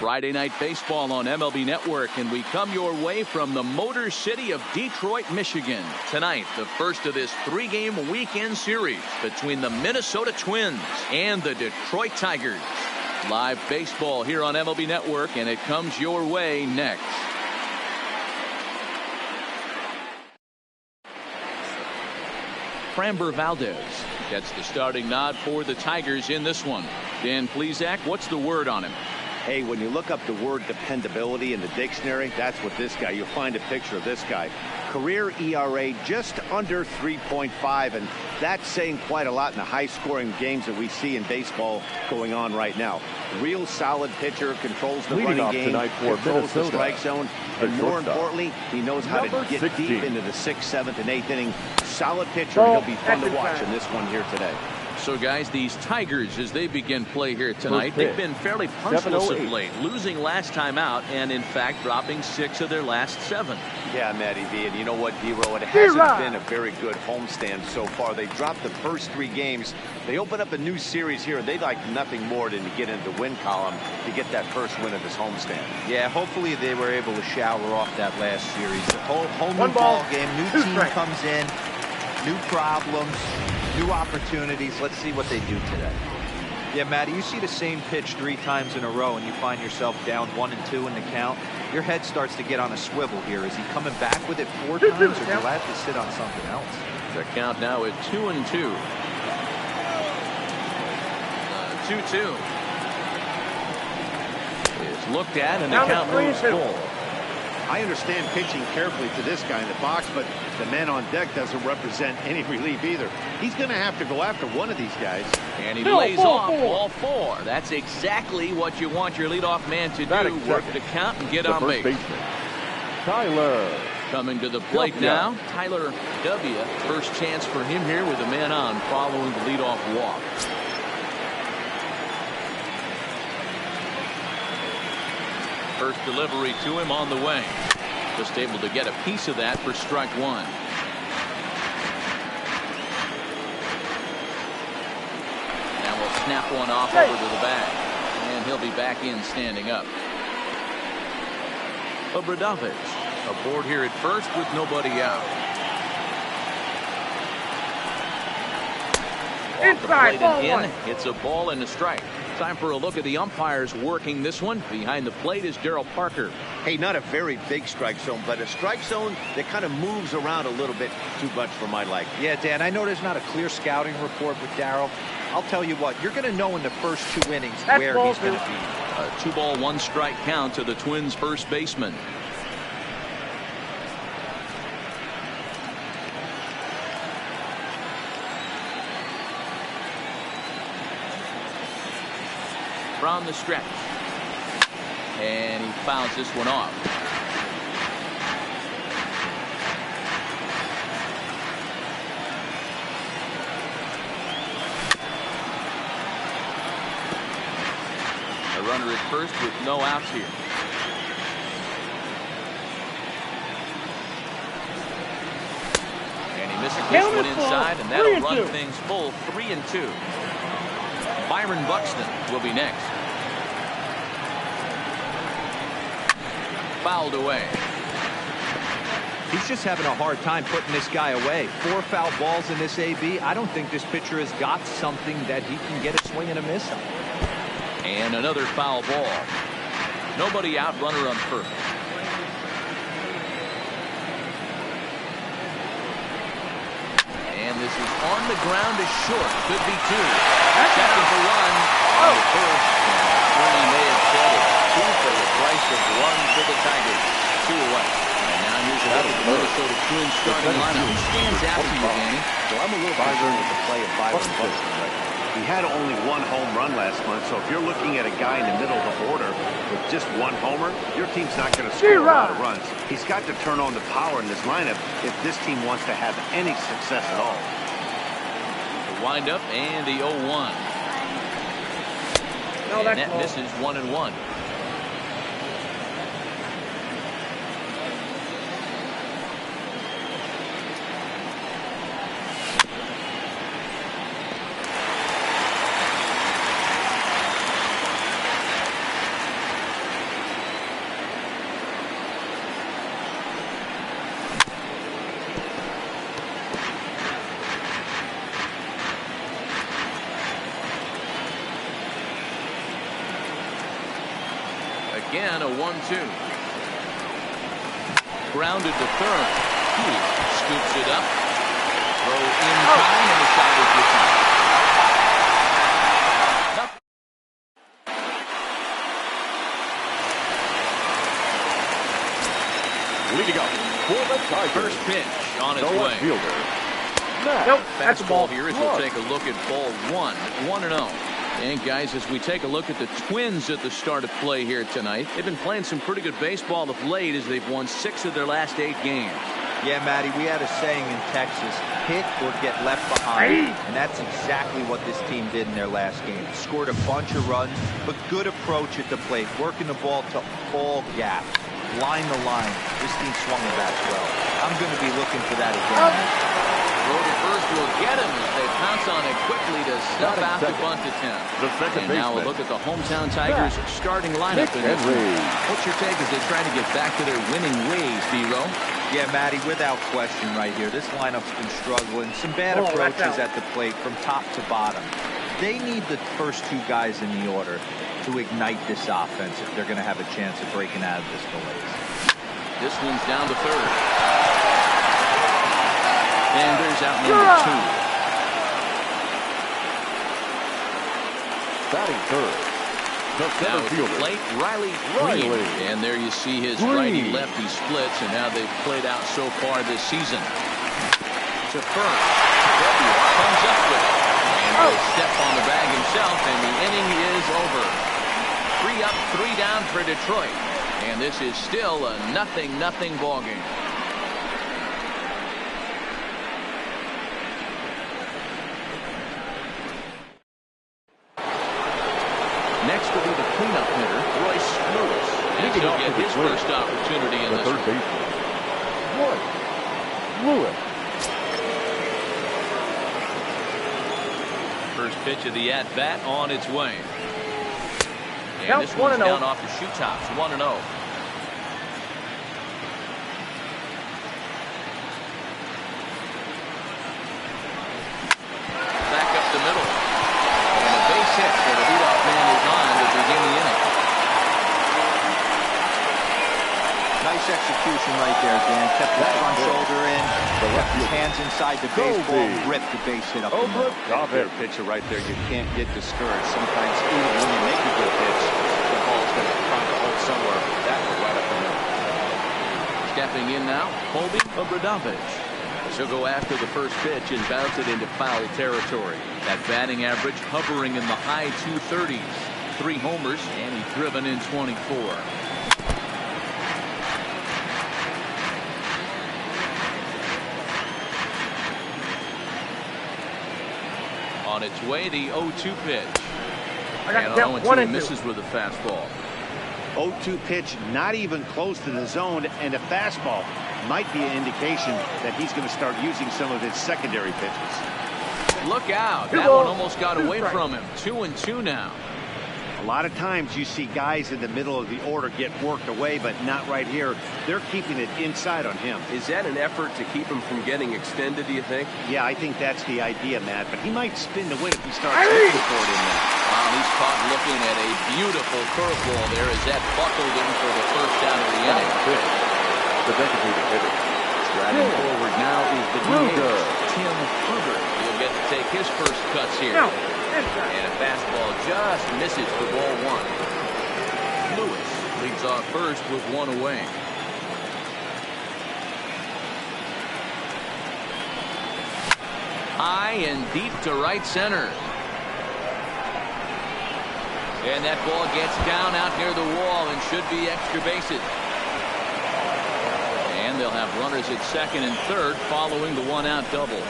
Friday Night Baseball on MLB Network, and we come your way from the Motor City of Detroit, Michigan. Tonight, the first of this three-game weekend series between the Minnesota Twins and the Detroit Tigers. Live baseball here on MLB Network, and it comes your way next. Framber Valdez gets the starting nod for the Tigers in this one. Dan Plesac, what's the word on him? Hey, when you look up the word dependability in the dictionary, that's what this guy, you'll find a picture of this guy. Career ERA just under 3.5, and that's saying quite a lot in the high-scoring games that we see in baseball going on right now. Real solid pitcher, controls the running game, controls the strike zone, and more importantly, he knows how to get deep into the 6th, 7th, and 8th inning. Solid pitcher, and he'll be fun to watch in this one here today. So, guys, these Tigers, as they begin play here tonight, they've been fairly punchless of late, losing last time out and, in fact, dropping 6 of their last 7. Yeah, Matty V, and you know what, D-Row, it hasn't been a very good homestand so far. They dropped the first 3 games. They open up a new series here, and they'd like nothing more than to get into the win column to get that first win of this homestand. Yeah, hopefully they were able to shower off that last series. The whole new ball game, new team comes in, new problems, new opportunities. Let's see what they do today. Yeah, Matty, you see the same pitch 3 times in a row and you find yourself down 1 and 2 in the count. Your head starts to get on a swivel here. Is he coming back with it 4 times, or do you have to sit on something else? The count now at 2-2. 2-2. It's looked at and the count moves full. I understand pitching carefully to this guy in the box, but the man on deck doesn't represent any relief either. He's going to have to go after one of these guys. And he lays off ball 4. That's exactly what you want your leadoff man to do. Work the count and get on base. Tyler coming to the plate now. Tyler W. First chance for him here with a man on following the leadoff walk. First delivery to him on the way. Just able to get a piece of that for strike 1. Now we'll snap one off over to the bag. And he'll be back in standing up. Obradovich aboard here at first with nobody out. Inside, ball in. It's a ball and a strike. Time for a look at the umpires working this one. Behind the plate is Daryl Parker. Hey, not a very big strike zone, but a strike zone that kind of moves around a little bit too much for my liking. Yeah, Dan, I know there's not a clear scouting report with Daryl. I'll tell you what, you're going to know in the first 2 innings where he's going to be. A 2-ball, 1-strike count to the Twins' first baseman. From the stretch. And he fouls this one off. A runner at first with no outs here. And he misses this one inside, and that'll run things full 3-2. Byron Buxton will be next. Fouled away. He's just having a hard time putting this guy away. 4 foul balls in this AB. I don't think this pitcher has got something that he can get a swing and a miss on. And another foul ball. Nobody out, runner on first. And this is on the ground to short. Could be 2. Checking for 1 on the first. Sweeney may have said it's 2 for the price of 1 for the Tigers. 2 away. And now here's another Minnesota Twins starting lineup. Who stands out to you, Danny? Well, I'm a little concerned with the play of Byron Buxton right now. He had only 1 home run last month, so if you're looking at a guy in the middle of the order with just 1 homer, your team's not going to score a lot of runs. He's got to turn on the power in this lineup if this team wants to have any success at all. The windup and the 0-1. And that misses 1-1. again, a 1-2. Grounded to third. He scoops it up. Throw in time, and the shot is retired. Leading up for the Tigers. First pitch on its The way. left fielder. Nope, that's a ball. Here as we'll take a look at ball 1-0. And guys, as we take a look at the Twins at the start of play here tonight, they've been playing some pretty good baseball of late as they've won 6 of their last 8 games. Yeah, Matty, we had a saying in Texas, hit or get left behind, and that's exactly what this team did in their last game. Scored a bunch of runs, but good approach at the plate, working the ball to all gaps, line to line. This team swung the bats well. I'm going to be looking for that again. Throw to first will get him as they pounce on it quickly to snuff out the bunt attempt. And now we'll look at the hometown Tigers starting lineup. What's your take as they try to get back to their winning ways, D-Row? Yeah, Matty, without question right here. This lineup's been struggling. Some bad approaches at the plate from top to bottom. They need the first 2 guys in the order to ignite this offense if they're going to have a chance of breaking out of this malaise. This one's down to third. And there's out number 2. Batting third. The Now center at the fielder. plate, Riley Green. And there you see his righty-lefty splits and how they've played out so far this season. To first. W comes up with it. And he'll step on the bag himself, and the inning is over. 3 up, 3 down for Detroit. And this is still a 0-0 ball game. Next will be the cleanup hitter, Royce Lewis. And he'll get his first opportunity in this third baseman. Royce Lewis. First pitch of the at-bat on its way. And Count this one's 1-0. down off the shoe tops, 1-0. Back up the middle. And a base hit, so the leadoff man is on to begin the inning. Nice execution right there, Dan. Kept the front shoulder in, kept his hands inside the baseball, ripped the base hit up the middle. Their pitcher right there. You can't get discouraged. Sometimes even when you make a good pitch, the ball's going to find a hole somewhere. That was right up the middle. Stepping in now, Colby Obradovich. She'll go after the first pitch and bounce it into foul territory. That batting average hovering in the high 230s. 3 homers, and he's driven in 24. On its way, the 0-2 pitch. I got And to count 1 and 2. misses with a fastball. 0-2 pitch, not even close to the zone, and a fastball might be an indication that he's going to start using some of his secondary pitches. Look out. 2 That one balls, almost got 2 away strikes. from him. 2-2 now. A lot of times you see guys in the middle of the order get worked away, but not right here. They're keeping it inside on him. Is that an effort to keep him from getting extended, do you think? Yeah, I think that's the idea, Matt, but he might spin the win if he starts looking for it in there. Wow, he's caught looking at a beautiful curveball there as that buckled him for the first out of the inning. The designated hitter. Striding forward now is the DH, Tim Kruger. He'll get to take his first cuts here. And a fastball just misses for ball 1. Lewis leads off first with 1 away. High and deep to right center. And that ball gets down out near the wall and should be extra bases. And they'll have runners at second and third following the 1-out double.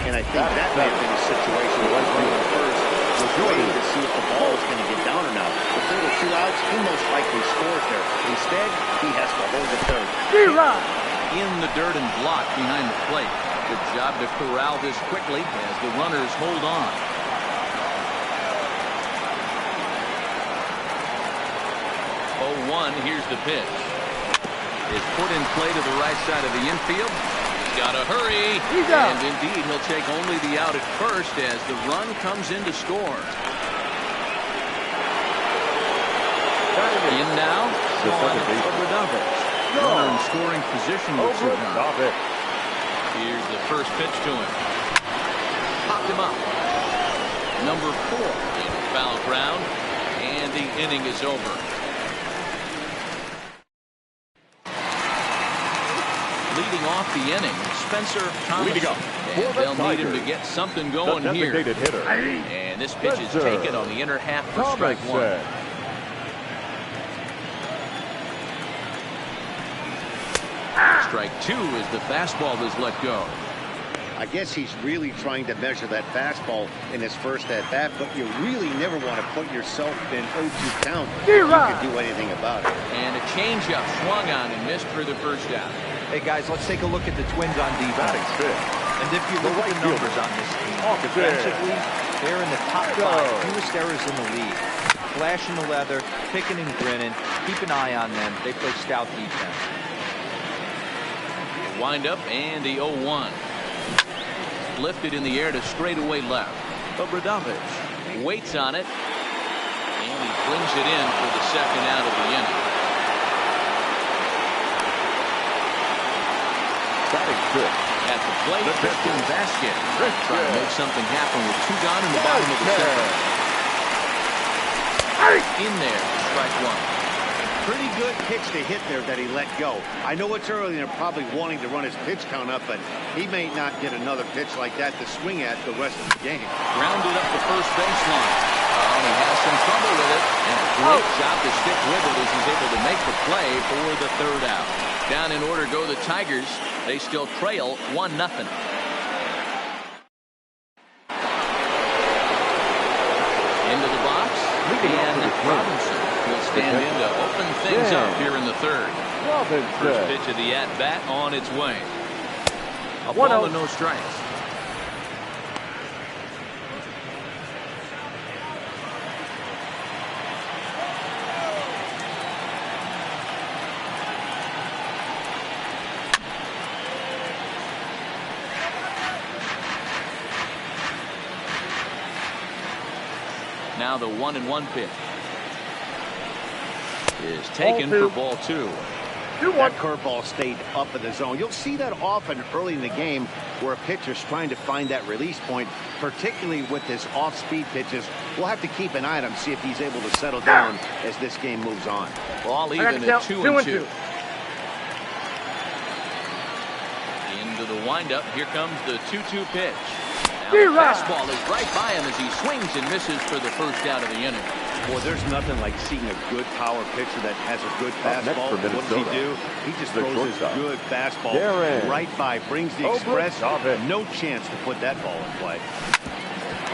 And I think that may have been a situation where runner at first was waiting to see if the ball was going to get down or not. Before the 2 outs, he most likely scores there. Instead, he has to hold the third. In the dirt and blocked behind the plate. Good job to corral this quickly as the runners hold on. Here's the pitch. Is put in play to the right side of the infield. He's got to hurry. And indeed, he'll take only the out at first as the run comes in to score. In now, Sean Obradovic. Runner in scoring position with Sugan. Here's the first pitch to him. Popped him up. Number 4 in foul ground, and the inning is over. Leading off the inning, Spencer Thomas. And they'll need him to get something going here. And this pitch is taken on the inner half for strike 1. Strike 2 as the fastball is let go. I guess he's really trying to measure that fastball in his first at-bat, but you really never want to put yourself in 0-2 count. You can do anything about it. And a changeup swung on and missed for the first out. Hey, guys, let's take a look at the Twins on defense. And if you look at the numbers on this team, defensively, they're in the top 5, fewest errors in the league. Flashing the leather, picking and grinning. Keep an eye on them. They play stout defense. Wind up and the 0-1. Lifted in the air to straightaway left. Obradovic waits on it, and he brings it in for the second out of the inning. At the plate, Christian Vasquez trying to make something happen with 2 gone in the bottom of the second. In there, strike 1. Pretty good pitch to hit there that he let go. I know it's early and they're probably wanting to run his pitch count up, but he may not get another pitch like that to swing at the rest of the game. Grounded up the first baseline. He has some trouble with it, and a great job to stick with it as he's able to make the play for the third out. Down in order go the Tigers. They still trail 1-0. Into the box, and Robinson will stand in to open things up here in the third. First pitch of the at-bat on its way. A ball and no strikes. Now the 1-1 pitch is taken for ball 2. That curveball stayed up in the zone. You'll see that often early in the game where a pitcher's trying to find that release point, particularly with his off-speed pitches. We'll have to keep an eye on him, see if he's able to settle down as this game moves on. Ball even at 2-2. Into the windup. Here comes the 2-2 pitch. Now the fastball is right by him as he swings and misses for the first out of the inning. Boy, there's nothing like seeing a good power pitcher that has a good fastball. What does he do? He just throws his good fastball right by, brings the express. No chance to put that ball in play.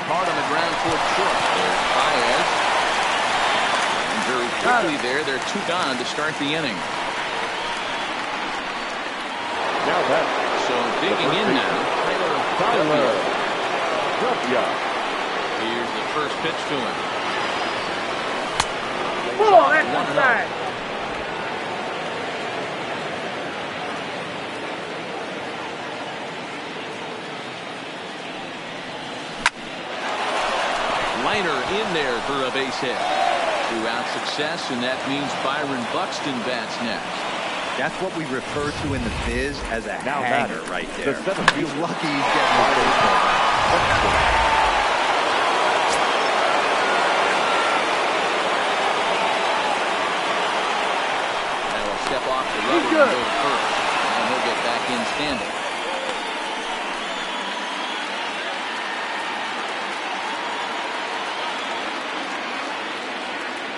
Hard on the ground towards short. There's Baez. And very quickly there, they're 2 gone to start the inning. So digging in now, Tyler. Here's the first pitch to him. Oh, that's inside. Liner in there for a base hit. 2-out success, and that means Byron Buxton bats next. That's what we refer to in the biz as a hanger right there. He's lucky he's getting his baseball back. Step off the rubber and go to first, and he'll get back in standing.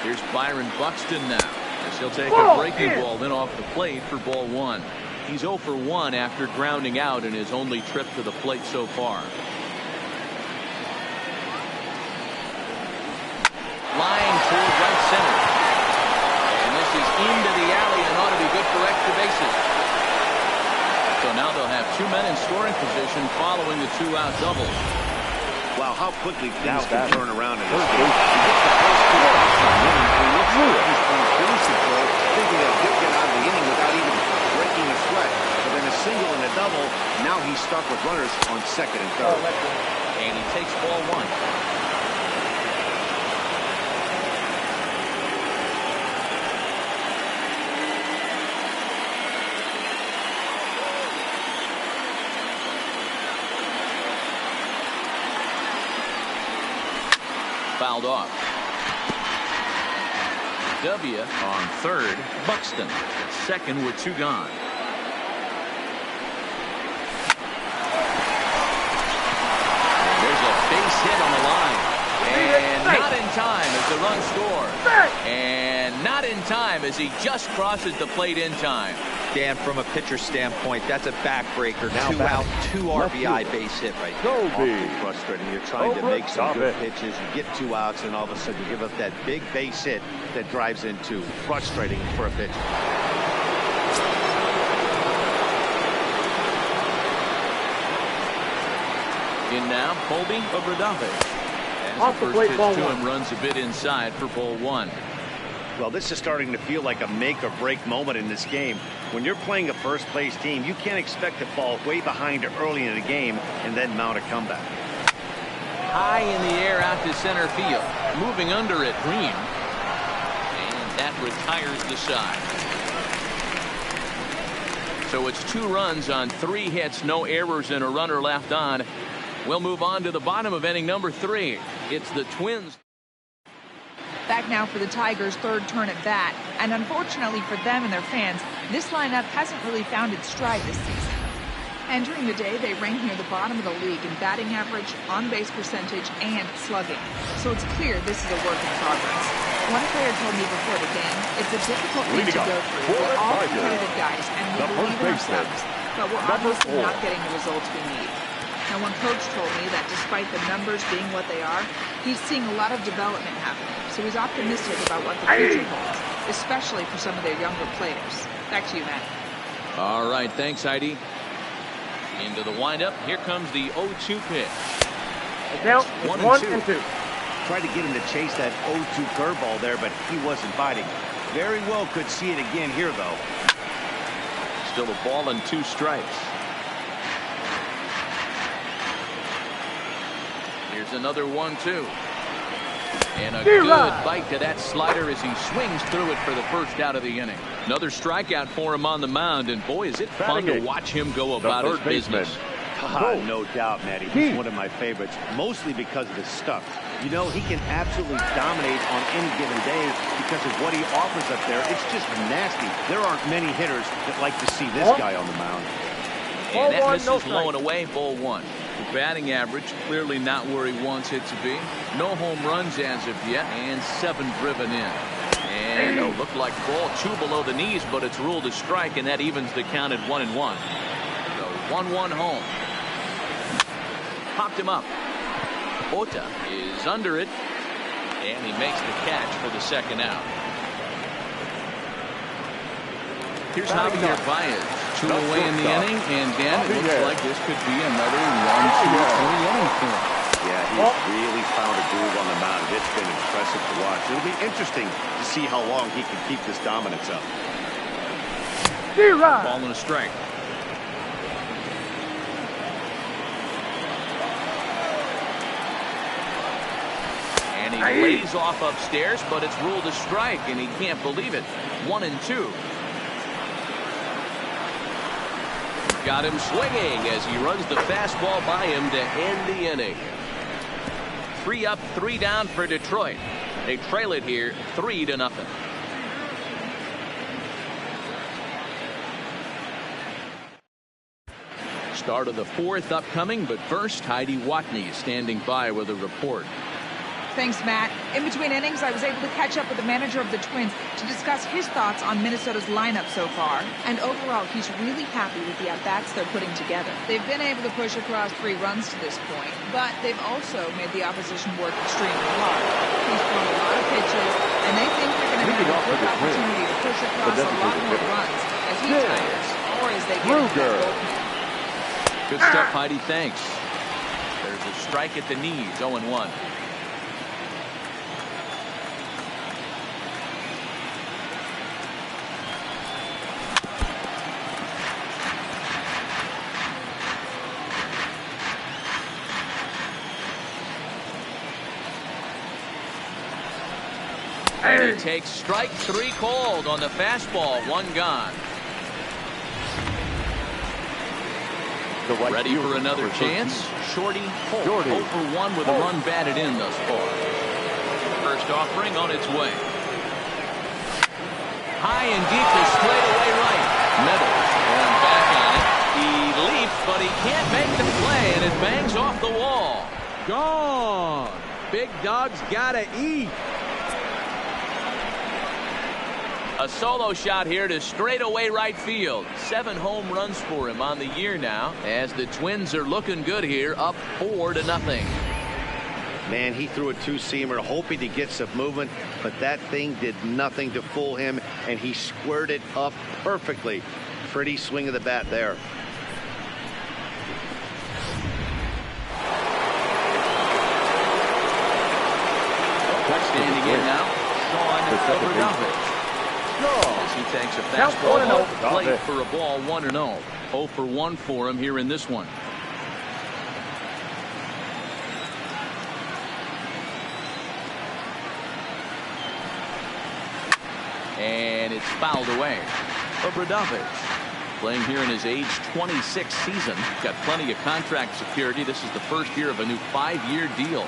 Here's Byron Buxton now, as he'll take a breaking ball in off the plate for ball 1. He's 0 for 1 after grounding out in his only trip to the plate so far. Line toward right center. Into the alley and ought to be good for extra bases. So now they'll have 2 men in scoring position following the 2-out double. Wow, how quickly things can turn around in this game. He gets the first 2 outs and then he looks like he's on cruise control, thinking that he'll get out of the inning without even breaking a sweat. But then a single and a double, now he's stuck with runners on second and third. And he takes ball 1. fouled off. W on third. Buxton at second with 2 gone. There's a base hit on the line. And not in time as the run scores. And not in time as he just crosses the plate in time. Dan, from a pitcher standpoint, that's a backbreaker. Now 2 out, 2 RBI base hit right there. Awfully frustrating. You're trying to make some good pitches. You get 2 outs, and all of a sudden you give up that big base hit that drives into frustrating for a pitcher. In now, Colby of Radafe. Off the plate, ball 1. And runs a bit inside for ball 1. Well, this is starting to feel like a make or break moment in this game. When you're playing a first place team, you can't expect to fall way behind early in the game and then mount a comeback. High in the air out to center field. Moving under it, Green. And that retires the side. So it's 2 runs on 3 hits, no errors, and a runner left on. We'll move on to the bottom of inning number 3. It's the Twins. Back now for the Tigers' 3rd turn at bat, and unfortunately for them and their fans, this lineup hasn't really found its stride this season. Entering the day, they rank near the bottom of the league in batting average, on-base percentage, and slugging. So it's clear this is a work in progress. One player told me before the game, it's a difficult thing to go through. We're all competitive guys, and we believe in ourselves, but we're obviously not getting the results we need. Now, one coach told me that despite the numbers being what they are, he's seeing a lot of development happening. So he's optimistic about what the future holds, especially for some of their younger players. Back to you, Matt. All right, thanks, Heidi. Into the windup. Here comes the 0-2 pitch. Count 1 and 2. Tried to get him to chase that 0-2 curveball there, but he wasn't biting. Very well could see it again here, though. Still a ball and 2 strikes. Here's another 1-2. And a good bite to that slider as he swings through it for the first out of the inning. Another strikeout for him on the mound, and boy, is it fun to watch him go about his business. No doubt, Matty. He's one of my favorites, mostly because of his stuff. You know, he can absolutely dominate on any given day because of what he offers up there. It's just nasty. There aren't many hitters that like to see this guy on the mound. And that misses blowing away, ball 1. The batting average clearly not where he wants it to be. No home runs as of yet, and 7 driven in. And it'll look like ball 2 below the knees, but it's ruled a strike, and that evens the count at 1-1. So 1-1 home. Popped him up. Ota is under it, and he makes the catch for the 2nd out. Here's Javier Baez. 2 away in the inning, and Dan, it looks like this could be another 1-2 inning for him. Yeah, he's really found a groove on the mound. It's been impressive to watch. It'll be interesting to see how long he can keep this dominance up. Ball and a strike. And he lays off upstairs, but it's ruled a strike, and he can't believe it. 1-2. Got him swinging as he runs the fastball by him to end the inning. 3 up, 3 down for Detroit. They trail it here 3-0. Start of the 4th upcoming, but first Heidi Watney standing by with a report. Thanks, Matt. In between innings, I was able to catch up with the manager of the Twins to discuss his thoughts on Minnesota's lineup so far. And overall, he's really happy with the at-bats they're putting together. They've been able to push across 3 runs to this point, but they've also made the opposition work extremely hard. He's thrown a lot of pitches, and they think they're going to have a good opportunity to push across a lot more runs as he tires or as they get into that bullpen. Good stuff, Heidi. Thanks. There's a strike at the knees, 0-1. And he takes strike 3 called on the fastball. 1 gone. Ready for another chance? Shorty Holt 0 for 1 with a run batted in thus far. first offering on its way. High and deep to straightaway right. Meadows going back on it. He leaps, but he can't make the play, and it bangs off the wall. Gone. Big dog's gotta eat. A solo shot here to straightaway right field. 7 home runs for him on the year now, as the Twins are looking good here, up 4-0. Man, he threw a two-seamer hoping to get some movement, but that thing did nothing to fool him, and he squared it up perfectly. Pretty swing of the bat there. Standing in now, Sean Oberdavis. As he takes a fastball off the plate for a ball 1-0. 0 for 1 for him here in this one. And it's fouled away. Oberdavis playing here in his age 26 season. Got plenty of contract security. This is the first year of a new 5-year deal.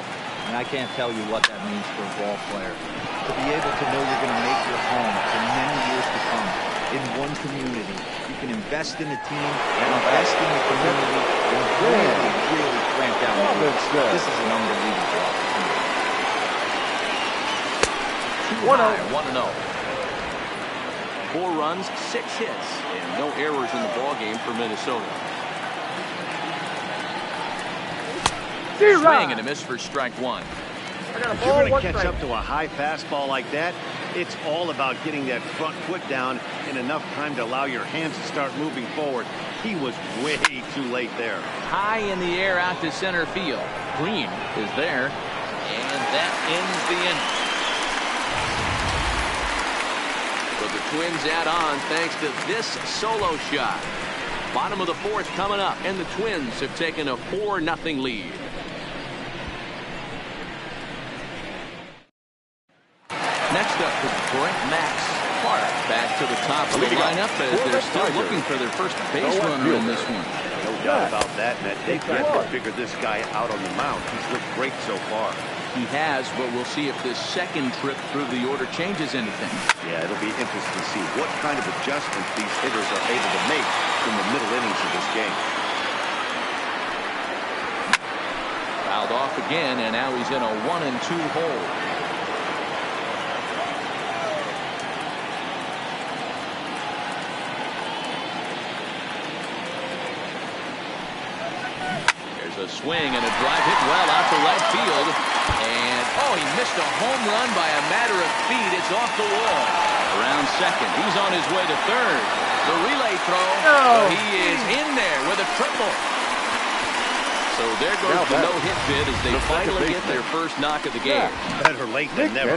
And I can't tell you what that means for a ball player. To be able to know you're going to make your home for many years to come in one community. You can invest in a team and invest in the community and really clamp down. This is an unbelievable opportunity. 1-0. 4 runs, 6 hits, and no errors in the ballgame for Minnesota. Swing and a miss for strike 1. If you're going to catch up to a high fastball like that, it's all about getting that front foot down in enough time to allow your hands to start moving forward. He was way too late there. High in the air out to center field. Green is there, and that ends the inning. So the Twins add on thanks to this solo shot. Bottom of the 4th coming up, and the Twins have taken a 4-0 lead. Next up is Brent Max Clark back to the top of the lineup as they're still looking for their first base runner in this one. No doubt about that, Matt. They've got to figure this guy out on the mound. He's looked great so far. He has, but we'll see if this second trip through the order changes anything. Yeah, it'll be interesting to see what kind of adjustments these hitters are able to make in the middle innings of this game. Fouled off again, and now he's in a 1-2 hole. A swing and a drive hit well out to right field, and he missed a home run by a matter of feet. It's off the wall. Around second, he's on his way to third. The relay throw, he is in there with a triple. So there goes the no-hit bid as they finally get their first knock of the game. Better late than never.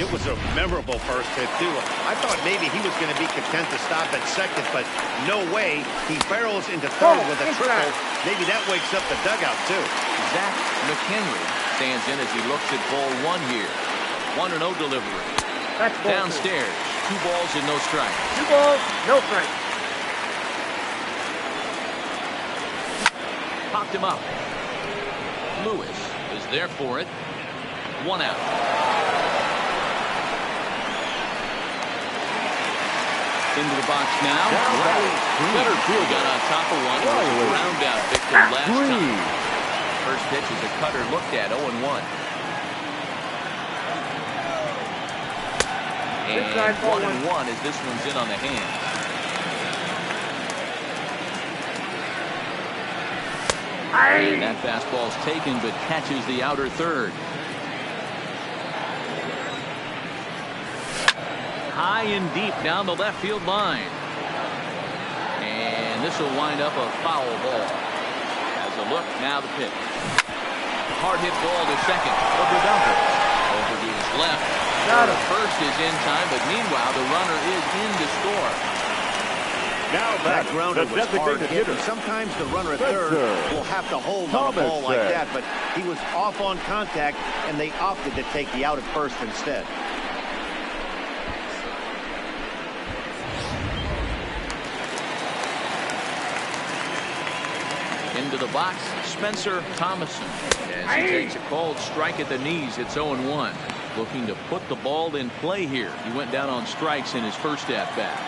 It was a memorable first hit, too. I thought maybe he was going to be content to stop at second, but no way. He barrels into third with a triple. Maybe that wakes up the dugout, too. Zach McHenry stands in as he looks at ball 1 here. 1-0 delivery. Downstairs, 2 balls and no strikes. 2 balls, no strikes. Popped him up. Lewis is there for it. 1 out. Into the box now. Riley Green got on top of one. He was a ground out victim last time. First pitch is a cutter looked at. 0-1. And 1-1 as this one's in on the hands. And that fastball's taken, but catches the outer third. High and deep down the left field line. And this will wind up a foul ball. As a look, now the pitch. Hard hit ball to second. Oberdavis. Over to his left. First is in time, but meanwhile the runner is in to score. Now that grounder was hard hit, and sometimes the runner at third will have to hold on a ball like that, but he was off on contact, and they opted to take the out at first instead. Into the box, Spencer Thomason. As he takes a cold strike at the knees, it's 0-1. looking to put the ball in play here. He went down on strikes in his first at-bat.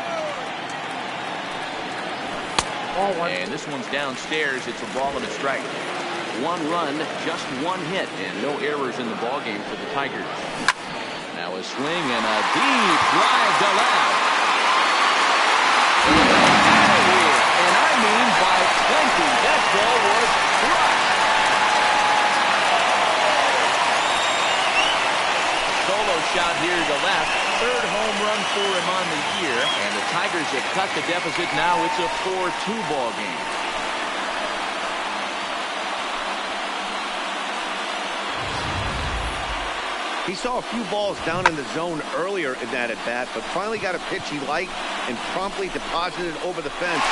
And this one's downstairs. It's a ball and a strike. 1 run, just 1 hit, and no errors in the ballgame for the Tigers. Now a swing and a deep drive to left. Out of here, and I mean by plenty. That ball was crushed. Solo shot here to left. 3rd home run for him on the year, and the Tigers have cut the deficit. Now it's a 4-2 ball game. He saw a few balls down in the zone earlier in that at-bat, but finally got a pitch he liked and promptly deposited over the fence.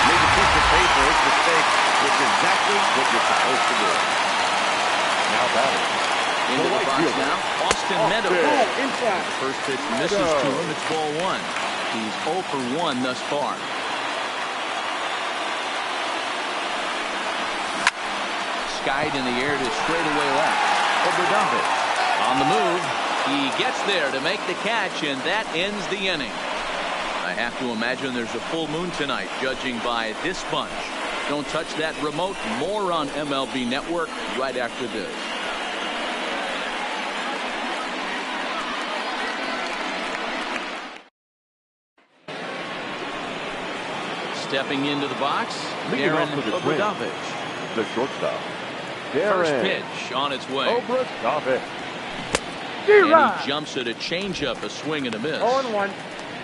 Made the pitcher pay for his mistake, which is exactly what you're supposed to do. Now batting. Into the box now, Austin Meadows. Inside. The first pitch misses to him. It's ball 1. He's 0 for 1 thus far. Skied in the air to straightaway left. Oberdumpich on the move. He gets there to make the catch, and that ends the inning. I have to imagine there's a full moon tonight, judging by this bunch. Don't touch that remote. More on MLB Network right after this. Stepping into the box, Darren Oberdumpich. The shortstop. First pitch on its way. Oberdumpich. And he jumps at a changeup, a swing and a miss. 0-1.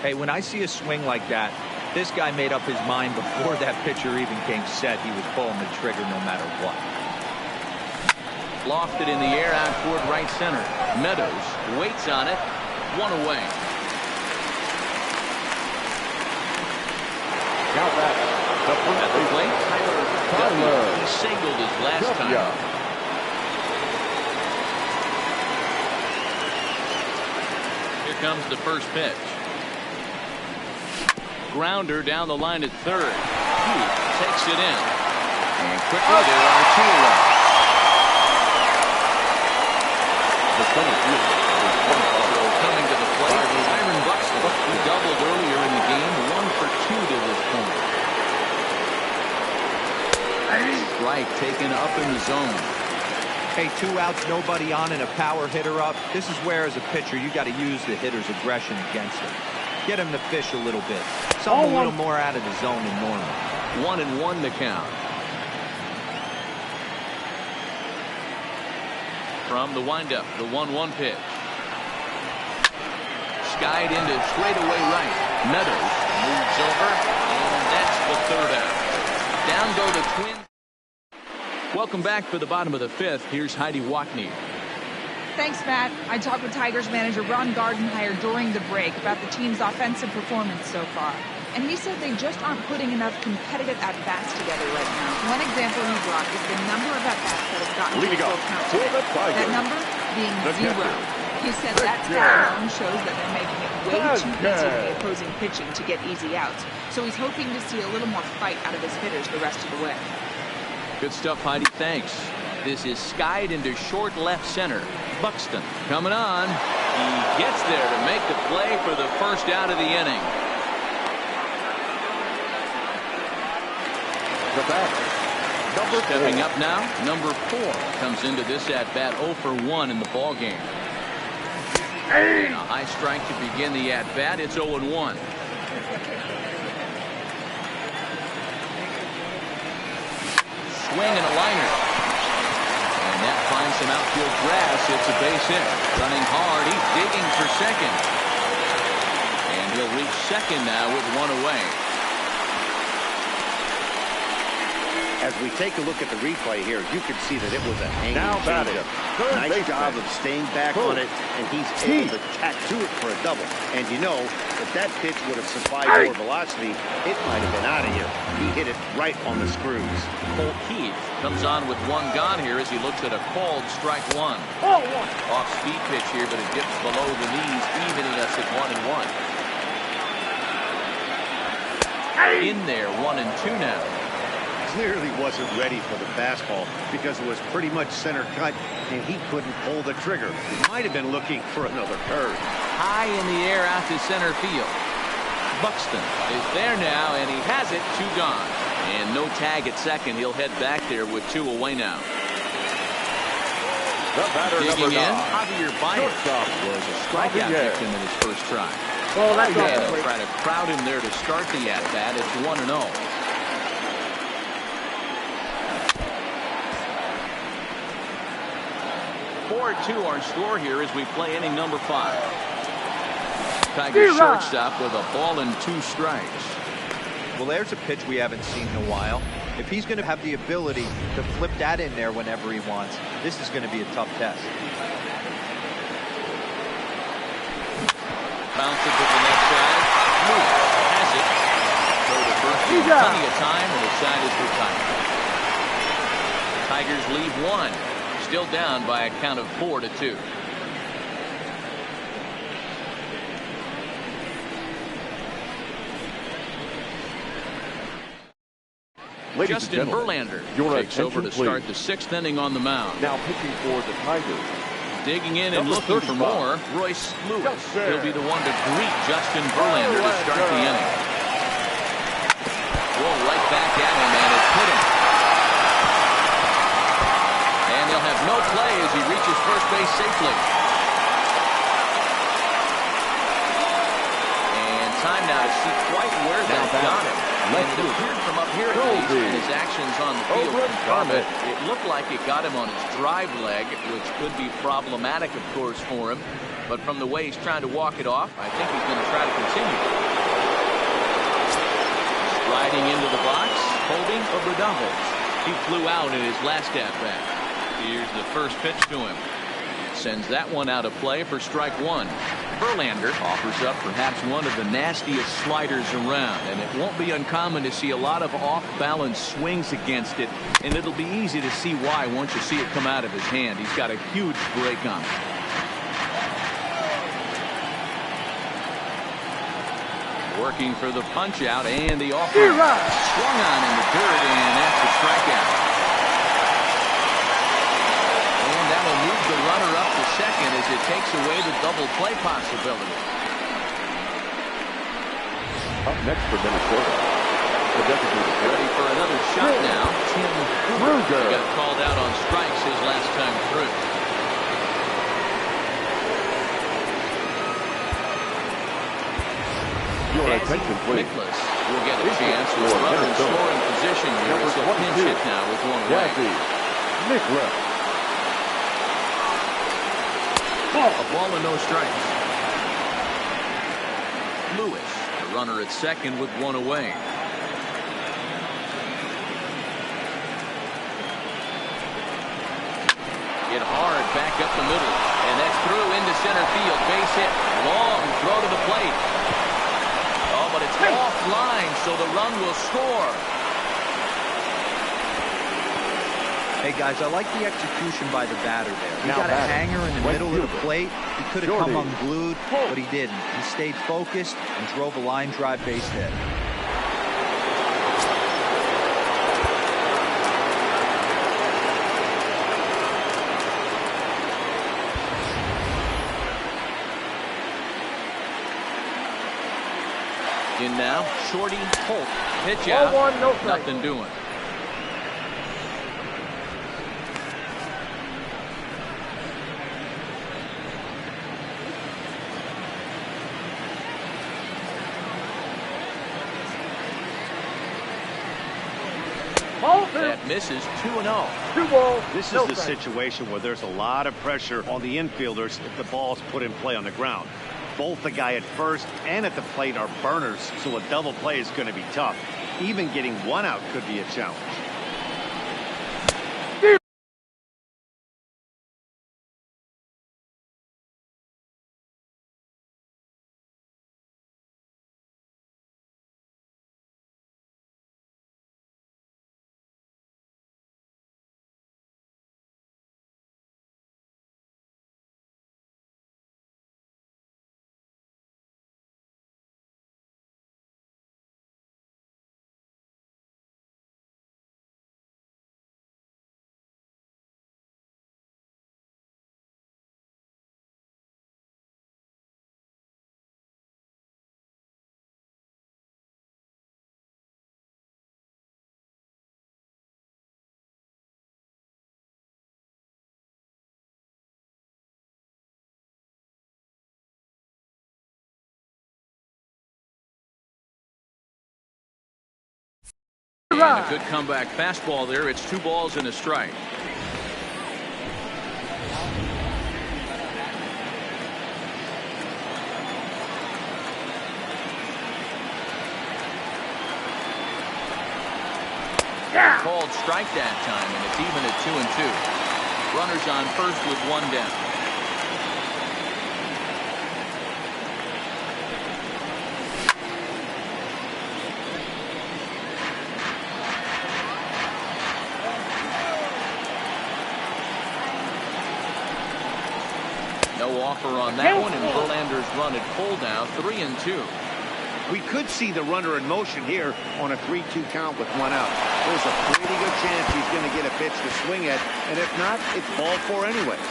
Hey, when I see a swing like that, this guy made up his mind before that pitcher even came set. He was pulling the trigger no matter what. Lofted in the air out toward right center. Meadows waits on it. 1 away. Now back. At the plate, Tyler. He singled his last time up. Here comes the first pitch. Grounder down the line at 3rd. He takes it in. And quickly there are 2 away. The center field is 1 So coming to the plate is Byron Buxton, who doubled earlier in the game, 1 for 2 to this point. Strike taken up in the zone. Hey, 2 outs, nobody on, and a power hitter up. This is where, as a pitcher, you got to use the hitter's aggression against him. Get him to fish a little bit. Something a little more out of the zone than normal. 1-1 the count. From the windup, the 1-1 pitch. Skied into straightaway right. Meadows moves over, and that's the 3rd out. Down go the Twins. Welcome back for the bottom of the 5th. Here's Heidi Watney. Thanks, Matt. I talked with Tigers manager Ron Gardenhire during the break about the team's offensive performance so far. And he said they just aren't putting enough competitive at-bats together right now. One example he brought is the number of at-bats that have gotten to a full count today. That number being 0. He said that stat alone shows that they're making it way too easy for the opposing pitching to get easy outs. So he's hoping to see a little more fight out of his hitters the rest of the way. Good stuff, Heidi. Thanks. This is skied into short left center. Buxton coming on. He gets there to make the play for the first out of the inning. The batter. Stepping up now, number 4 comes into this at-bat 0 for 1 in the ball game. And a high strike to begin the at-bat. It's 0-1. Swing and a liner. And that finds some outfield grass. It's a base hit. Running hard. He's digging for second. And he'll reach second now with 1 away. As we take a look at the replay here, you can see that it was a hanging batting. Nice job of staying back on it, and he's able to tattoo it for a double. And you know, if that pitch would have supplied more velocity, it might have been out of here. He hit it right on the screws. Colt Keith comes on with 1 gone here as he looks at a called strike 1. Off-speed pitch here, but it dips below the knees, evening us at 1-1. In there, 1-2 now. clearly wasn't ready for the fastball because it was pretty much center cut and he couldn't pull the trigger. He might have been looking for another curve. High in the air out to center field. Buxton is there now, and he has it. 2 gone. And no tag at second. He'll head back there with 2 away now. The batter, Digging number 9. in, Javier Baez was a strikeout victim in his first try. Well, that's And all. they'll try to crowd him there to start the at-bat. It's 1-0. (4-2) our score here as we play inning number 5. Tigers shortstop with a ball and 2 strikes. Well, there's a pitch we haven't seen in a while. If he's going to have the ability to flip that in there whenever he wants, this is going to be a tough test. Bounces to the left side. Lewis has it. Throw to first. Plenty of time, and the side is retired. Tigers leave 1. Still down by a count of 4-2. Ladies Justin and gentlemen, Verlander your takes over to attention, start please. the 6th inning on the mound. Now pitching for the Tigers. Digging in and Number looking for 35. more, Royce Lewis. He'll be the one to greet Justin Verlander to start the inning. Whoa, right back at him, and it hit him. And they'll have no play as he reaches first base safely. And time now to see quite where that got him. And it appeared from up here at least in his actions on the field from it. It looked like it got him on his drive leg, which could be problematic, of course, for him. But from the way he's trying to walk it off, I think he's going to try to continue. Striding into the box, holding Obradovich. He flew out in his last at-bat. Here's the first pitch to him. Sends that one out of play for strike 1. Verlander offers up perhaps one of the nastiest sliders around, and it won't be uncommon to see a lot of off-balance swings against it, and it'll be easy to see why once you see it come out of his hand. He's got a huge break on it. Working for the punch out, and the offer swung on in the dirt, and that's a strikeout. And that'll move the runner up to second as it takes away the double play possibility. Up next for Minnesota. The designated hitter. Ready for another shot now. Tim Kruger got called out on strikes his last time through. Your attention, please. Nicholas will get a chance with a runner in scoring position here. It's a pinch hit now with 1 away. Nicholas. A ball and no strikes. Lewis, the runner at second with 1 away. Hit hard back up the middle, and that's through into center field. Base hit. Long throw to the plate. Oh, but it's offline, so the run will score. Hey, guys, I like the execution by the batter there. He Now got a batting. hanger in the Right middle of the fielder. plate. He could have Jordy. come unglued, but he didn't. He stayed focused and drove a line drive base hit. In now, Shorty Holt. Pitch out. 0-1, no strike. Nothing doing. Ball 2. That misses 2-0. 2 balls. This no is the strikes. situation where there's a lot of pressure on the infielders if the ball's put in play on the ground. Both the guy at first and at the plate are burners, so a double play is going to be tough. Even getting 1 out could be a challenge. And a good comeback fastball there. It's 2 balls and a strike. Called strike that time, and it's even at 2-2. Runners on first with 1 down. No offer on that one, and Verlander's run at full now, 3-2. We could see the runner in motion here on a 3-2 count with 1 out. There's a pretty good chance he's going to get a pitch to swing at, and if not, it's ball 4 anyways.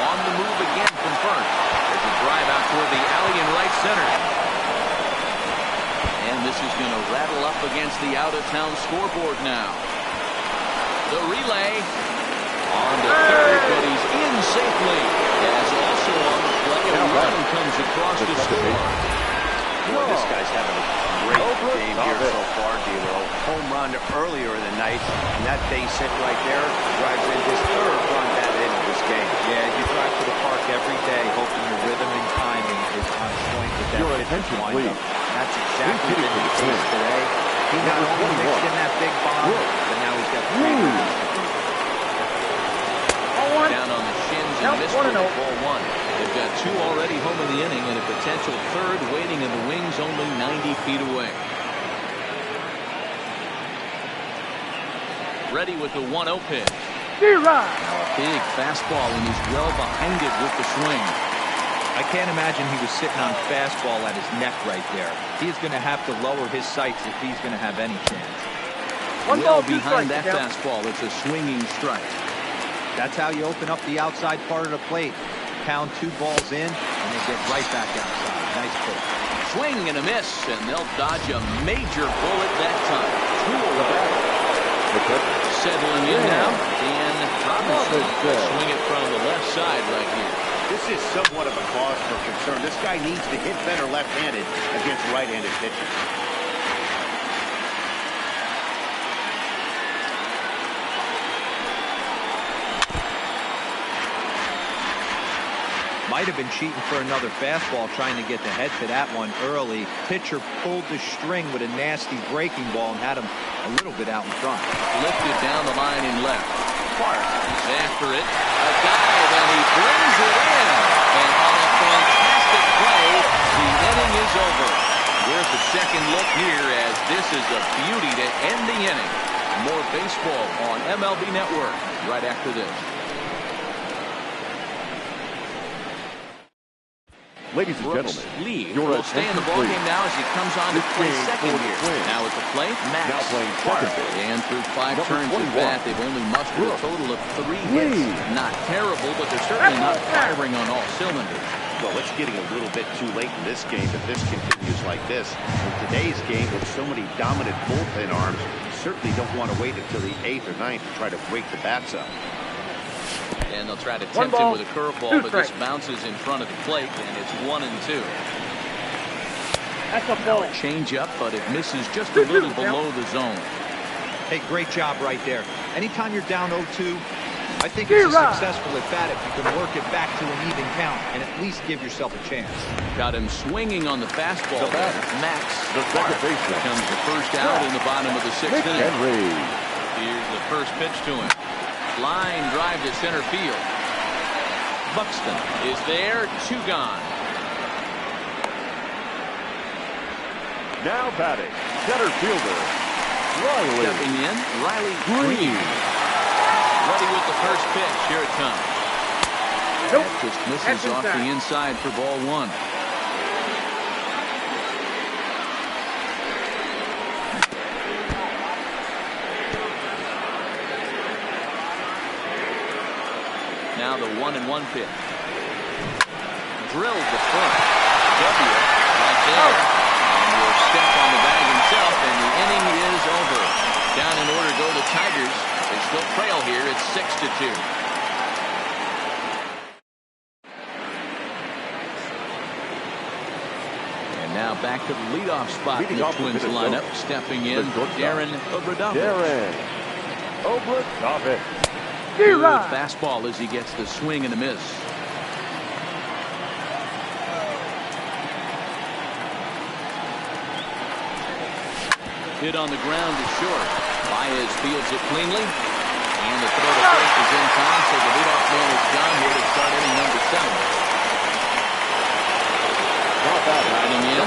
On the move again from first. There's a drive out toward the alley in right center. And this is going to rattle up against the out-of-town scoreboard now. The relay on to third, but he's in safely. As also on the play, a run comes across the score. Boy, this guy's having a great game here so far, D'Lo. Home run earlier in the night, and that base hit right there drives in his 3rd run that into this game. Yeah, you drive to the park every day hoping your rhythm and timing is on point with that. Your attention, please. That's exactly been the case today. He not only mixed in that big bomb, but now he's got 3 runs. Down on the shins and missed for ball 1. They've got 2 already home in the inning and a potential 3rd waiting in the wings only 90 feet away. Ready with the 1-0 pitch. Now a big fastball, and he's well behind it with the swing. I can't imagine he was sitting on fastball at his neck right there. He's going to have to lower his sights if he's going to have any chance. Well behind that fastball, it's a swinging strike. That's how you open up the outside part of the plate. Pound 2 balls in, and they get right back outside. Nice pitch. Swing and a miss, and they'll dodge a major bullet that time. 2 away. Settling in now, Dan Robinson. Swing it from the left side right here. This is somewhat of a cause for concern. This guy needs to hit better left-handed against right-handed pitchers. Might have been cheating for another fastball, trying to get the head to that one early. Pitcher pulled the string with a nasty breaking ball and had him a little bit out in front. Lifted down the line in left. Clark is after it. A dive, and he brings it in. And on a fantastic play, the inning is over. Here's the second look here, as this is a beauty to end the inning. More baseball on MLB Network right after this. Ladies and Brooks gentlemen, Lee your will stay in the ballgame now as he comes on to play second here. Now at the plate, Max now playing Clark. second base. And through 5 Number turns 21. at bat, they've only mustered a total of 3 hits. Not terrible, but they're certainly not firing on all cylinders. Well, it's getting a little bit too late in this game if this continues like this. In today's game, with so many dominant bullpen arms, you certainly don't want to wait until the 8th or 9th to try to wake the bats up. And they'll try to tempt him with a curveball, but this bounces in front of the plate, and it's 1-2. That's a ball. Change up, but it misses just a little below the zone. Hey, great job right there. Anytime you're down 0-2, I think it's a successful at bat if you can work it back to an even count and at least give yourself a chance. Got him swinging on the fastball. Max the second baseman comes the first out in the bottom of the 6th inning. Henry. Here's the first pitch to him. Line drive to center field. Buxton is there, 2 gone. Now batting, center fielder, Riley. Stepping in, Riley Green. Ready with the first pitch. Here it comes. That just misses off the inside for ball 1. Now the 1-1 pitch. Drilled the front. W right there. And will step on the bag himself, and the inning is over. Down in order go the Tigers. They still trail here. It's 6-2. And now back to the leadoff spot in Leading the off Twins the lineup. Stepping in, Darren Obradovich. Darren Obradovich. Good fastball as he gets the swing and a miss. Hit on the ground is short. Baez fields it cleanly. And the throw to first is in time, so the leadoff man is gone here to start inning number 7. Riding in,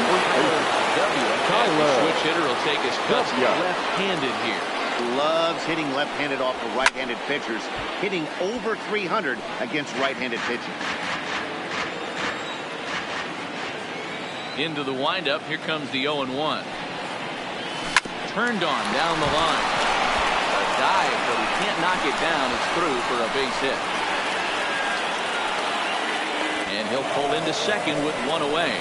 Tyler. Switch hitter will take his cuts left-handed here. Loves hitting left-handed off of right-handed pitchers, hitting over 300 against right-handed pitching. Into the windup, here comes the 0-1. Turned on down the line. A dive, but he can't knock it down. It's through for a base hit. And he'll pull into second with one away.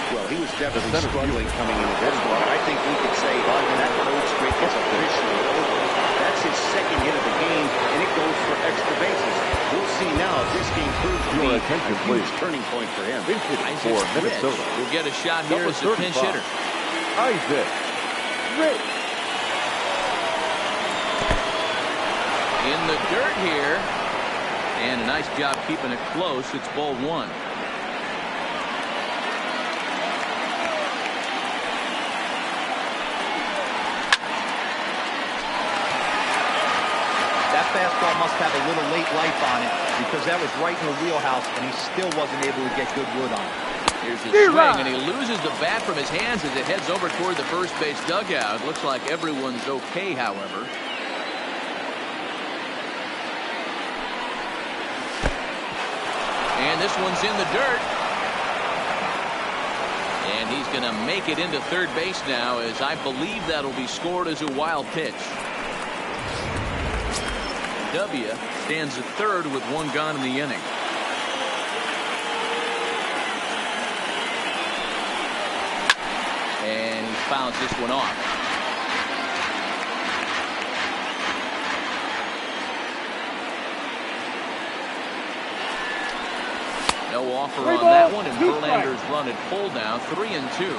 Well, he was definitely struggling coming into this one. I think we could say that cold streak is officially over. That's his second hit of the game, and it goes for extra bases. We'll see now if this game proves to be a huge turning point for him. For Minnesota. Will get a shot here as a pinch hitter. Isaac Rich. In the dirt here. And a nice job keeping it close. It's ball 1. Fastball must have a little late life on it because that was right in the wheelhouse and he still wasn't able to get good wood on it. Here's his swing and he loses the bat from his hands as it heads over toward the first base dugout. Looks like everyone's okay, however. And this one's in the dirt. And he's going to make it into third base now, as I believe that'll be scored as a wild pitch. W stands at third with one gone in the inning. And he fouls this one off. No offer on that one, and Verlander's run at full now, 3-2.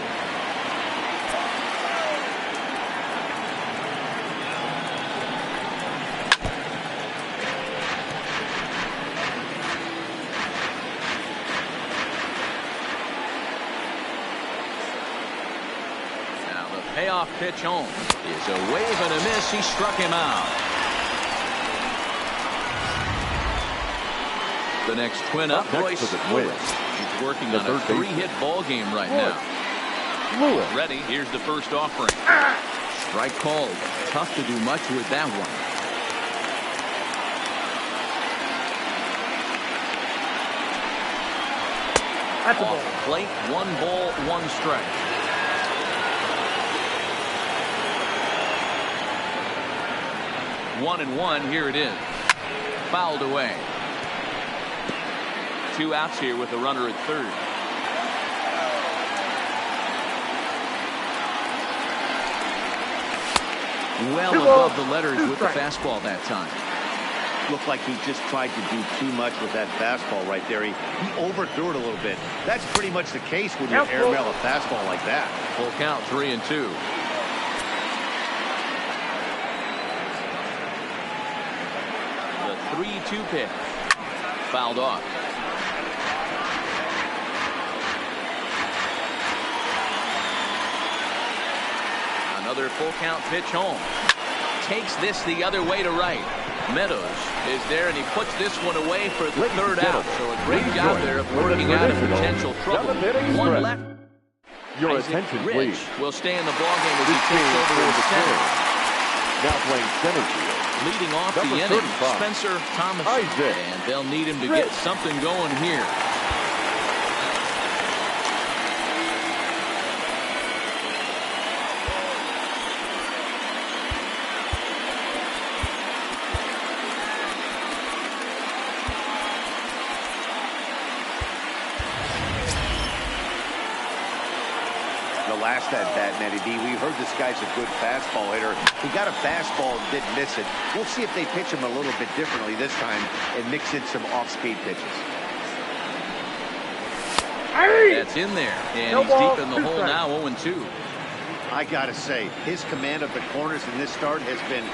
Payoff pitch home is a wave and a miss. He struck him out. The next Twin up, Royce Lewis. He's working on a 3-hit ball game right now. Lewis ready. Here's the first offering. Strike called. Tough to do much with that one. That's a Off ball. the plate, 1 ball, 1 strike. One and one, here it is. Fouled away. 2 outs here with a runner at third. Well above the letters with the fastball that time. Looked like he just tried to do too much with that fastball right there. He overthrew it a little bit. That's pretty much the case when you airmail a fastball like that. Full count, 3-2. The 3-2 pitch. Fouled off. Another full count pitch home. Takes this the other way to right. Meadows is there, and he puts this one away for the third out. So a great job there of working out of potential trouble. One left. Your Isaac attention, Rich please. will stay in the ballgame as he takes over in center. Now playing center field. Leading off Number the inning, 35. Spencer Thomas. Isaac And they'll need him to get something going here. Last at bat, Matty D, we heard this guy's a good fastball hitter. He got a fastball and didn't miss it. We'll see if they pitch him a little bit differently this time and mix in some off-speed pitches. That's in there, and No he's ball, deep in the 2 hole strikes. now, 0-2. I gotta say, his command of the corners in this start has been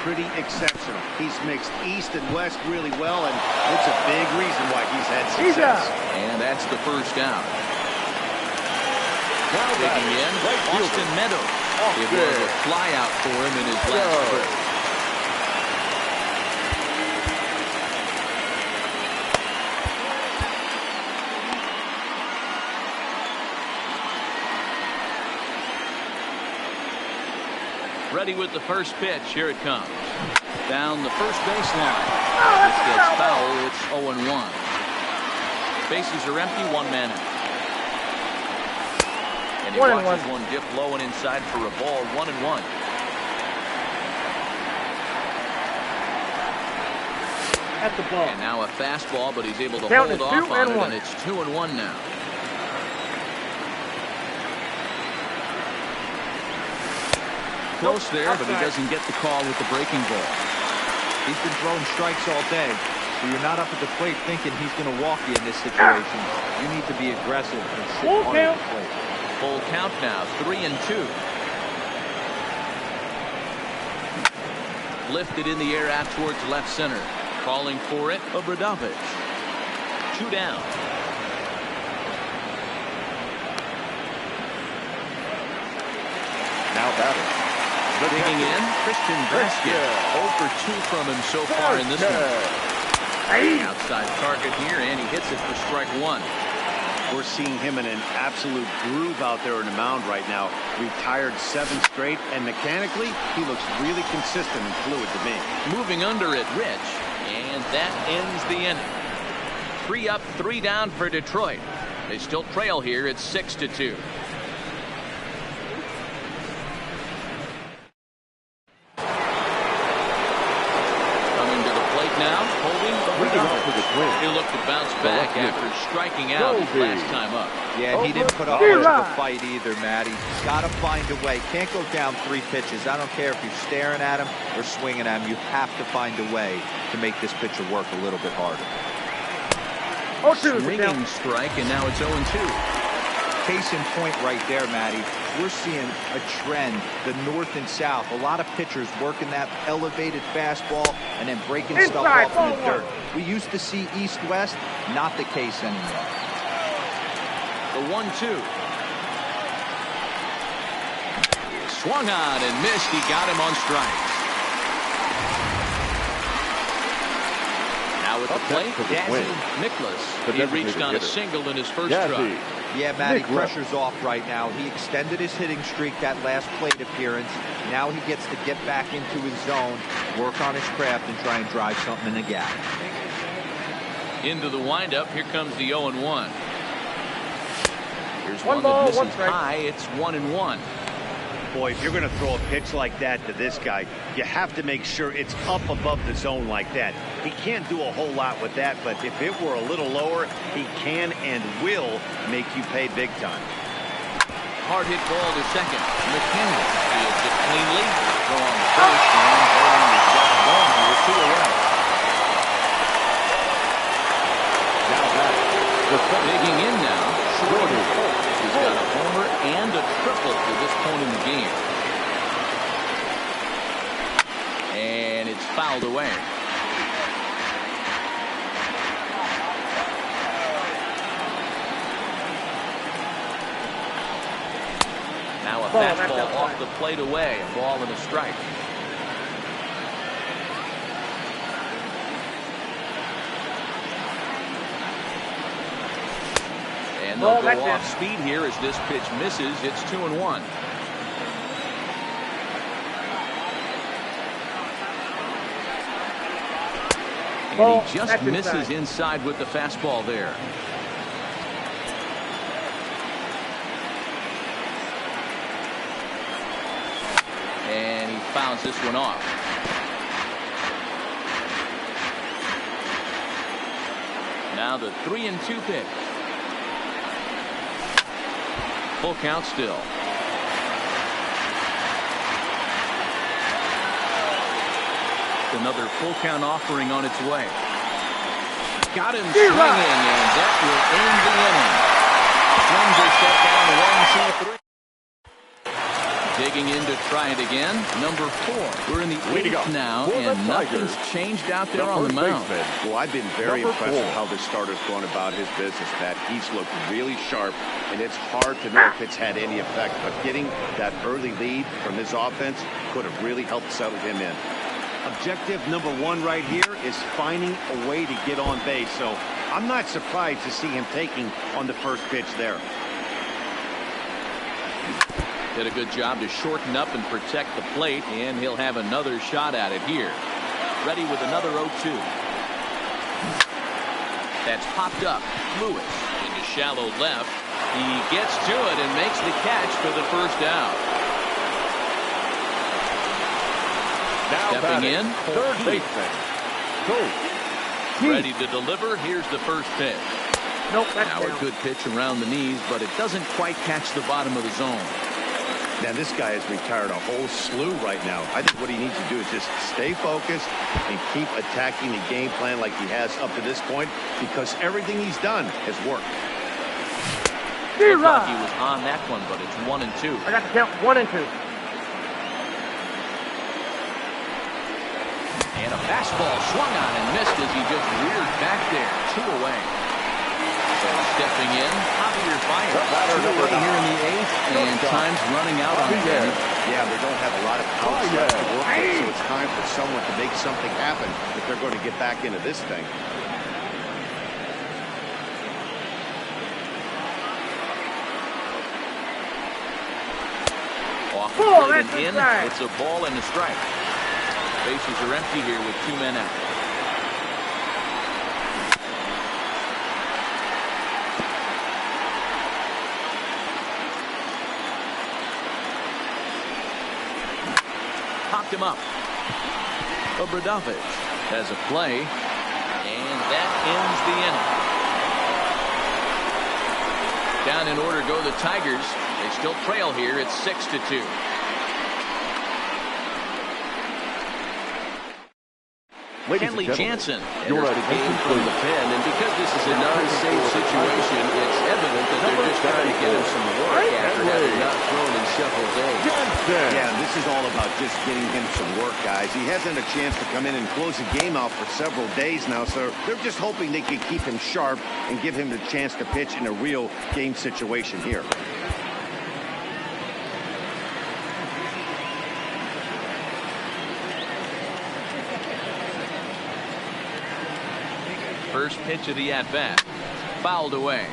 pretty exceptional. He's mixed east and west really well, and it's a big reason why he's had success. And that's the first down. Digging in, Austin Meadows. It was a fly out for him in his last trip. Ready with the first pitch. Here it comes. Down the first baseline. This gets foul. It's 0-1. Bases are empty. One man out. And he watches one dip low and inside for a ball. 1-1. At the ball. And now a fastball, but he's able to Count hold is off 2 on and it, 1. and it's 2-1 now. Close there, but he doesn't get the call with the breaking ball. He's been throwing strikes all day, so you're not up at the plate thinking he's going to walk you in this situation. You need to be aggressive and sit Full hard at count. the plate. Full count now, 3-2. Lifted in the air out towards left center. Calling for it, Obradovich. 2 down. Now batting. Digging in, Christian Brescia. 0 for 2 from him so far in this one. Outside target here, and he hits it for strike 1. We're seeing him in an absolute groove out there in the mound right now. Retired 7 straight, and mechanically, he looks really consistent and fluid to me. Moving under it, Rich, and that ends the inning. 3 up, 3 down for Detroit. They still trail here at 6-2. Coming to the plate now, holding Obradovich. He looked to bounce back after striking out his last time up. Yeah, and he didn't put up much of a fight either, Matty. Got to find a way. Can't go down 3 pitches. I don't care if you're staring at him or swinging at him. You have to find a way to make this pitcher work a little bit harder. Swinging strike, and now it's 0-2. Case in point right there, Matty. We're seeing a trend, the north and south. A lot of pitchers working that elevated fastball and then breaking stuff off in the dirt. We used to see east-west, not the case anymore. The 1-2. Swung on and missed. He got him on strikes. Now at the plate, Nicholas. He reached on a single in his first try. Yeah, Matty, pressure's off right now. He extended his hitting streak that last plate appearance. Now he gets to get back into his zone, work on his craft, and try and drive something in the gap. Into the windup. Here comes the 0-1. Here's One one ball, that misses 1 strike. high. It's 1-1. Boy, if you're going to throw a pitch like that to this guy, you have to make sure it's up above the zone like that. He can't do a whole lot with that, but if it were a little lower, he can and will make you pay big time. Hard hit ball to second. McKinley fields it cleanly. Throw on the first, and Bowling has got it going with 2 away. Now batting. Digging in now, Schroeder. He's got a homer and a triple to this point in the game. And it's fouled away. Now a fastball off the plate away. A ball and a strike. And they'll go off speed here as this pitch misses. It's 2-1. And he just misses inside with the fastball there. And he fouls this one off. Now the 3-2 pitch. Full count still. Another full count offering on its way. Got him swinging, and that will end the inning. Twins are set down 1-2-3. Digging in to try it again. Number 4. We're in the 8th now, and nothing's changed out there on the mound. Well, I've been very impressed with how this starter's gone about his business, Pat. He's looked really sharp, and it's hard to know if it's had any effect. But getting that early lead from his offense could have really helped settle him in. Objective number 1 right here is finding a way to get on base. So I'm not surprised to see him taking on the first pitch there. Did a good job to shorten up and protect the plate, and he'll have another shot at it here. Ready with another 0-2. That's popped up. Lewis into shallow left. He gets to it and makes the catch for the first out. Now stepping in, third baseman. Ready to deliver. Here's the first pitch. Nope, that's now down. a good pitch around the knees, but it doesn't quite catch the bottom of the zone. Now, this guy has retired a whole slew right now. I think what he needs to do is just stay focused and keep attacking the game plan like he has up to this point, because everything he's done has worked. Looked like he was on that one, but it's 1-2. I got to count 1 and 2. And a fastball swung on and missed as he just reared back there. 2 away. So stepping in, Javier Baez. 2 away here in the 8th, and time's running out on him. Yeah, they don't have a lot of outs left to work with, so it's time for someone to make something happen if they're going to get back into this thing. Off the plate and in. It's a ball and a strike. Bases are empty here with 2 men out. Popped him up. Obradovic has a play, and that ends the inning. Down in order go the Tigers. They still trail here. It's 6-2. Kenley Jansen enters the game from the pen, and because this is a non-safe situation, it's evident that they're just trying to get him some work after having not thrown in several days. Yeah, this is all about just getting him some work, guys. He hasn't a chance to come in and close the game out for several days now, so they're just hoping they can keep him sharp and give him the chance to pitch in a real game situation here. First pitch of the at-bat. Fouled away.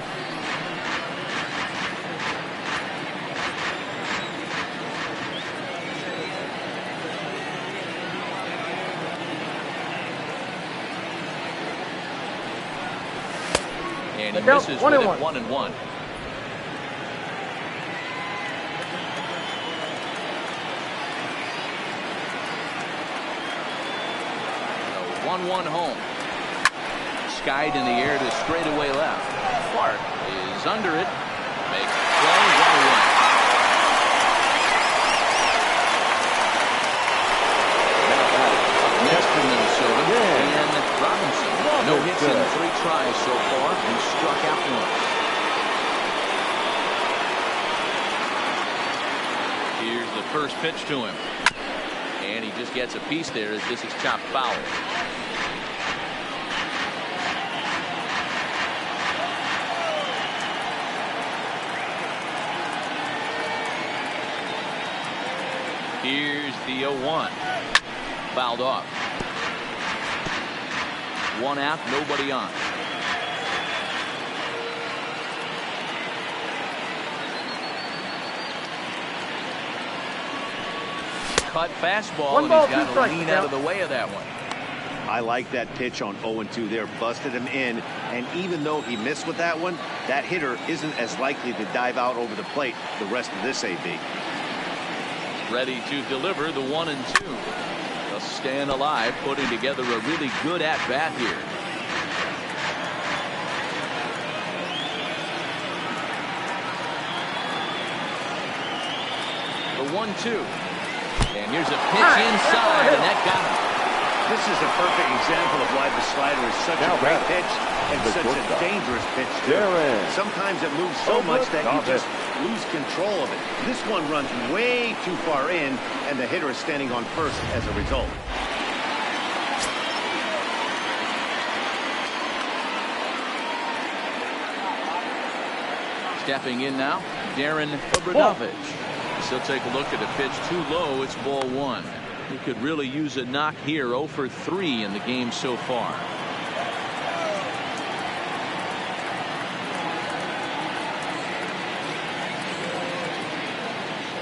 And he misses with it 1-1. 1-1 home. Skied in the air to straightaway left. Clark is under it. Makes the play. 1-away. Next for Minnesota, and Robinson. No hits in 3 tries so far, and struck out once. Here's the first pitch to him. And he just gets a piece there as this is chopped foul. Here's the 0-1. Fouled off. 1 out, nobody on. Cut fastball, and he's got to lean out of the way of that one. I like that pitch on 0-2 there. Busted him in, and even though he missed with that one, that hitter isn't as likely to dive out over the plate the rest of this AB. Ready to deliver the 1-2. Just staying alive, putting together a really good at-bat here. The 1-2. And here's a pitch inside, and that got him. This is a perfect example of why the slider is such a great pitch and such a dangerous pitch, too. Sometimes it moves so much that you just lose control of it. This one runs way too far in, and the hitter is standing on first as a result. Stepping in now, Darren Obradovich. He'll take a look at a pitch too low. It's ball one. He could really use a knock here. 0 for 3 in the game so far.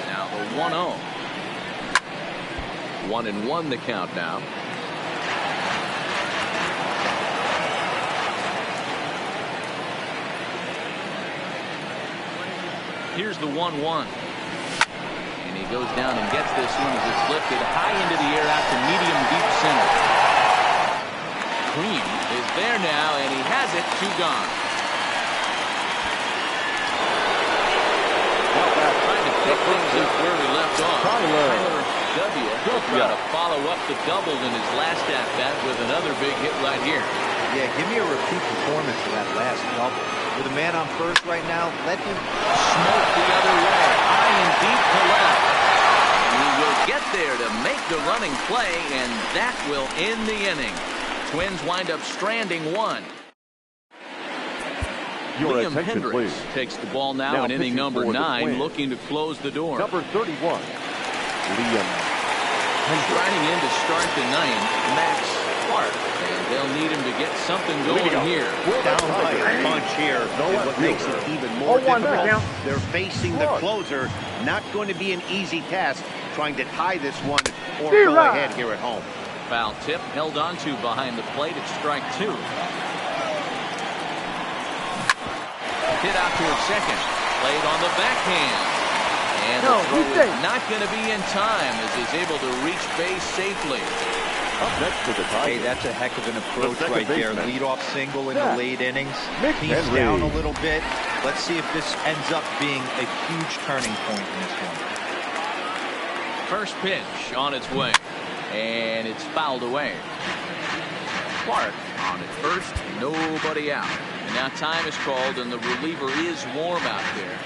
Now the 1-0. 1-1 the count now. Here's the 1-1. And he goes down and gets this one as it's lifted high into the air out to medium deep center. Green is there now, and he has it. 2 gone. Trying to pick things up where we left off. Tyler W. will try to follow up the double in his last at-bat with another big hit right here. Yeah, give me a repeat performance of that last double. With a man on first right now, let him smoke the other way. High and deep to left. He will get there to make the running play, and that will end the inning. Twins wind up stranding 1. Liam Hendricks takes the ball now in inning number 9, looking to close the door. Number 31, Liam Hendricks. Riding in to start the 9th, Max Clark. And they'll need him to get something going here. Down by a bunch here. And what makes it even more difficult, they're facing the closer. Not going to be an easy task trying to tie this one or go ahead here at home. Foul tip held on to behind the plate at strike 2. Hit out towards second. Played on the backhand. And the throw is not going to be in time as he's able to reach base safely. Up next to the Tigers. Hey, that's a heck of an approach right there. Lead-off single in the late innings. Team's Henry down a little bit. Let's see if this ends up being a huge turning point in this one. First pitch on its way. And it's fouled away. Clark on at first. Nobody out. And now time is called, and the reliever is warm out there.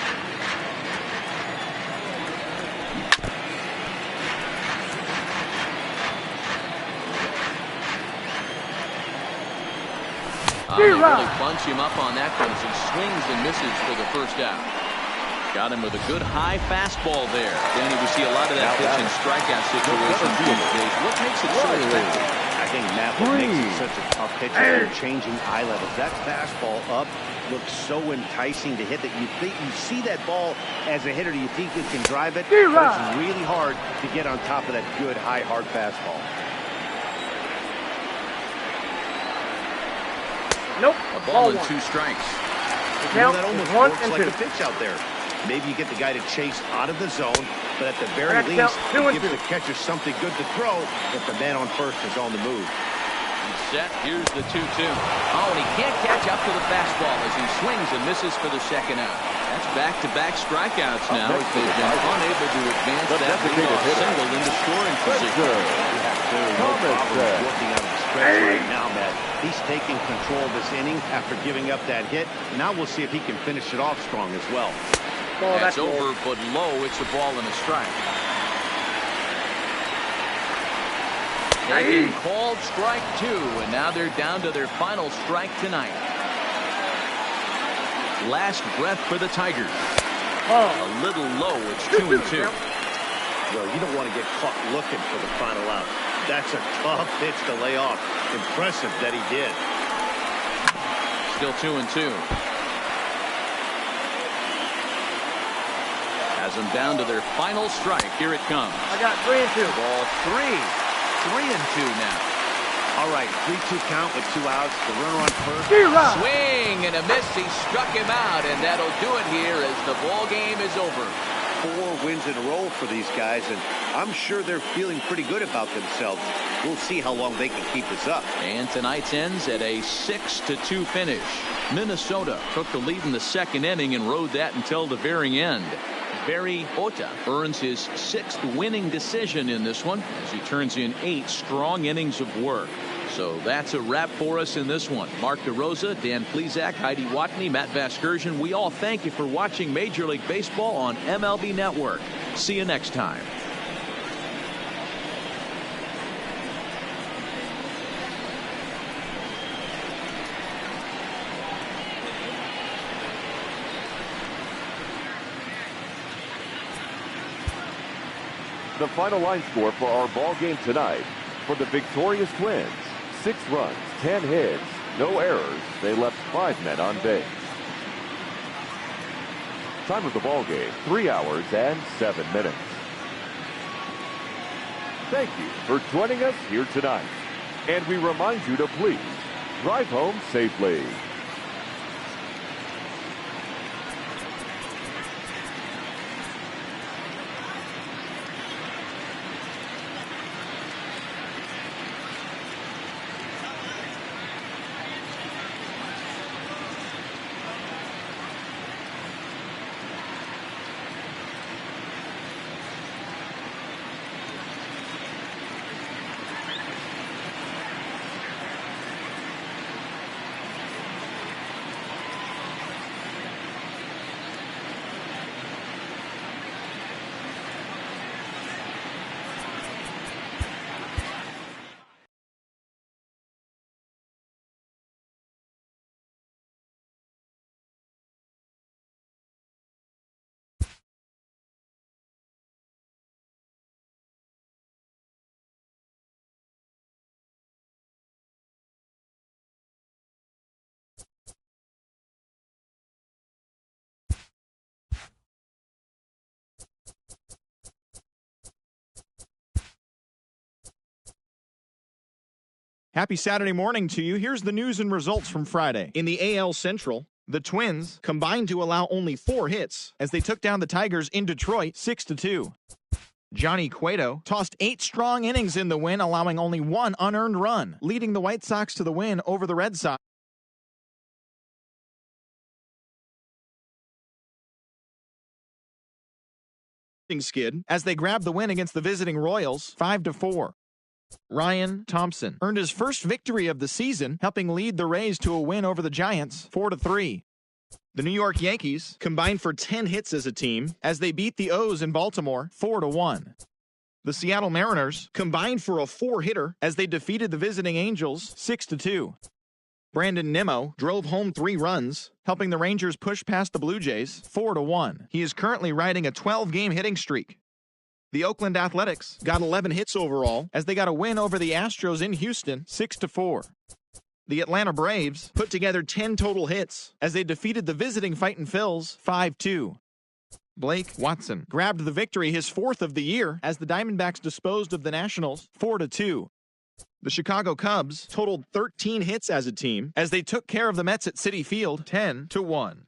They really bunch him up on that one as he swings and misses for the first out. Got him with a good high fastball there. Danny, we see a lot of that pitch in strikeout situations these days. What makes it so effective? I think, Matt, what makes it such a tough pitch is they're changing eye levels. That fastball up looks so enticing to hit that you think you see that ball as a hitter, you think you can drive it, but it's really hard to get on top of that good high hard fastball. Nope. A ball and 2 strikes. That almost works like a pitch out there. Maybe you get the guy to chase out of the zone, but at the very least, it gives the catcher something good to throw if the man on first is on the move. Set. Here's the 2-2. Oh, and he can't catch up to the fastball as he swings and misses for the second out. That's back-to-back strikeouts now. They've been unable to advance that leadoff single into scoring position. Working out of the stretch right now, Matt. He's taking control of this inning after giving up that hit. Now we'll see if he can finish it off strong as well. That's over, but low. It's a ball and a strike. Taking called strike 2, and now they're down to their final strike tonight. Last breath for the Tigers. A little low. It's 2-2. Well, you don't want to get caught looking for the final out. That's a tough pitch to lay off. Impressive that he did. Still 2-2. Has them down to their final strike. Here it comes. I got 3-2. Ball 3. 3-2 now. All right, 3-2 count with 2 outs. The runner on first. Swing and a miss. He struck him out, and that'll do it here as the ball game is over. 4 wins in a row for these guys, and I'm sure they're feeling pretty good about themselves. We'll see how long they can keep this up. And tonight's ends at a 6-2 finish. Minnesota took the lead in the second inning and rode that until the very end. Barry Ota earns his 6th winning decision in this one as he turns in 8 strong innings of work. So that's a wrap for us in this one. Mark DeRosa, Dan Plesac, Heidi Watney, Matt Vasgersian, we all thank you for watching Major League Baseball on MLB Network. See you next time. The final line score for our ball game tonight: for the victorious Twins, 6 runs, 10 hits, no errors. They left 5 men on base. Time of the ball game, 3 hours and 7 minutes. Thank you for joining us here tonight. And we remind you to please drive home safely. Happy Saturday morning to you. Here's the news and results from Friday. In the AL Central, the Twins combined to allow only 4 hits as they took down the Tigers in Detroit 6-2. Johnny Cueto tossed 8 strong innings in the win, allowing only 1 unearned run, leading the White Sox to the win over the Red Sox. Skid as they grabbed the win against the visiting Royals 5-4. Ryan Thompson earned his first victory of the season, helping lead the Rays to a win over the Giants 4-3. The New York Yankees combined for 10 hits as a team as they beat the O's in Baltimore 4-1. The Seattle Mariners combined for a 4-hitter as they defeated the visiting Angels 6-2. Brandon Nimmo drove home 3 runs, helping the Rangers push past the Blue Jays 4-1. He is currently riding a 12-game hitting streak. The Oakland Athletics got 11 hits overall as they got a win over the Astros in Houston 6-4. The Atlanta Braves put together 10 total hits as they defeated the visiting Fightin' Phils 5-2. Blake Watson grabbed the victory, his 4th of the year, as the Diamondbacks disposed of the Nationals 4-2. The Chicago Cubs totaled 13 hits as a team as they took care of the Mets at Citi Field 10-1.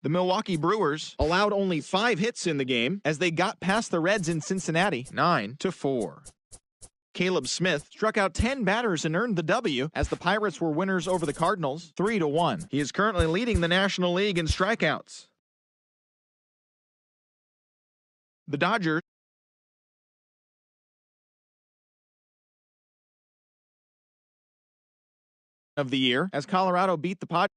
The Milwaukee Brewers allowed only 5 hits in the game as they got past the Reds in Cincinnati 9-4. Caleb Smith struck out 10 batters and earned the W as the Pirates were winners over the Cardinals 3-1. He is currently leading the National League in strikeouts. The Dodgers of the year as Colorado beat the Padres